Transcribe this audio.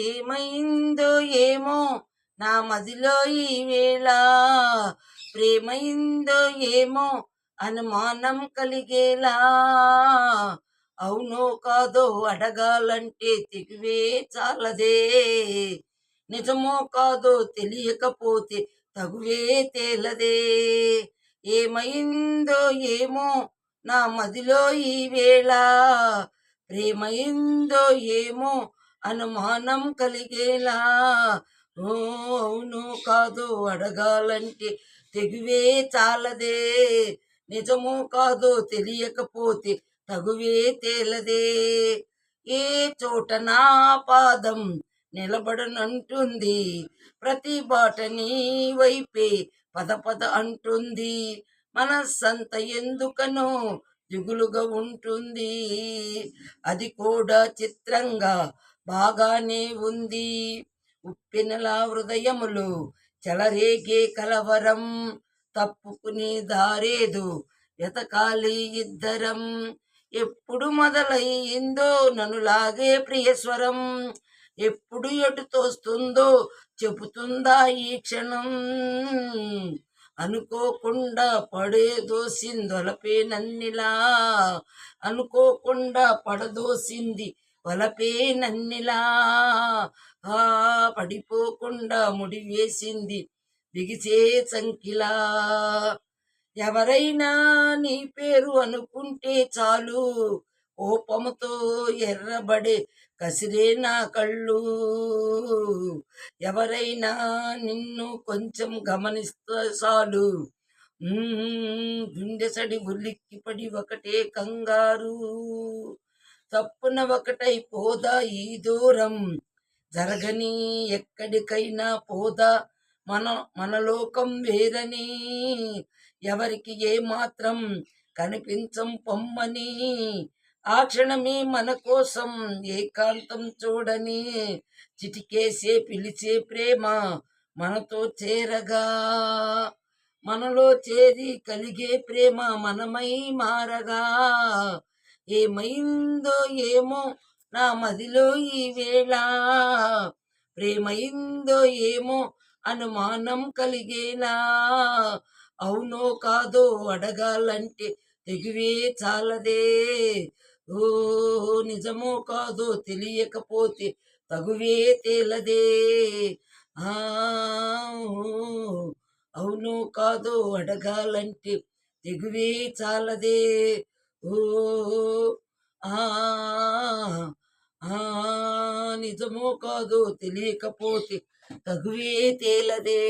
ఏమైందో ఏమో నా మదిలో ఈ వేళ, ప్రేమైందో ఏమో అనుమానం కలిగేలా, అవునో కాదో అడగాలంటే తెగువే చాలదే, నిజమో కాదో తెలియకపోతే తగువే తేలదే. ఏమైందో ఏమో నా మదిలో ఈ వేళ, ప్రేమైందో ఏమో అనుమానం కలిగేలా, ఓ అవును కాదు అడగాలంటే తెగువే చాలదే, నిజమో కాదో తెలియకపోతే తగువే తేలదే. ఏ చోట నా పాదం నిలబడనంటుంది, ప్రతి బాట నీ వైపే పద పద అంటుంది, మనస్సంత ఎందుకనో దిగులుగా ఉంటుంది, అది కూడా చిత్రంగా బాగానే ఉంది. ఉప్పెనలా హృదయములు చెలరేగే కలవరం, తప్పుకునే దారేదు వెతకాలి ఇద్దరం. ఎప్పుడు మొదలయ్యిందో నన్ను లాగే ప్రియస్వరం, ఎప్పుడు ఎటు తోస్తుందో చెబుతుందా ఈ క్షణం, అనుకోకుండా పడేదోసిందొలపే నన్నిలా, అనుకోకుండా పడదోసింది వలపే నన్నిలా, ఆ పడిపోకుండా ముడి వేసింది బిగిసే చంకిలా. ఎవరైనా నీ పేరు అనుకుంటే చాలు, కోపముతో ఎర్రబడే కసిరే నా కళ్ళు, ఎవరైనా నిన్ను కొంచెం గమనిస్తే చాలు, గుండెసడి ఉలిక్కిపడి ఒకటే కంగారు, తప్పున ఒకటై పోదా ఈ దూరం, జరగని ఎక్కడికైనా పోదా మన మన లోకం వేరని, ఎవరికి ఏ మాత్రం కనిపించం పొమ్మని, ఆ క్షణమే మన కోసం ఏకాంతం చూడని, చిటికేసే పిలిచే ప్రేమ మనతో చేరగా, మనలో చేరి కలిగే ప్రేమ మనమై మారగా, ఏమైందో ఏమో నా మదిలో ఈ వేళ, ప్రేమైందో ఏమో అనుమానం కలిగేలా, అవునో కాదో అడగాలంటే తెగువే చాలదే, ఓ నిజమో కాదో తెలియకపోతే తగువే తేలదే. ఆ అవునో కాదో అడగాలంటే తెగువే చాలదే, ఓ ఆ ఆ నిజమో కాదో తెలియకపోతే తగువే తేలదే.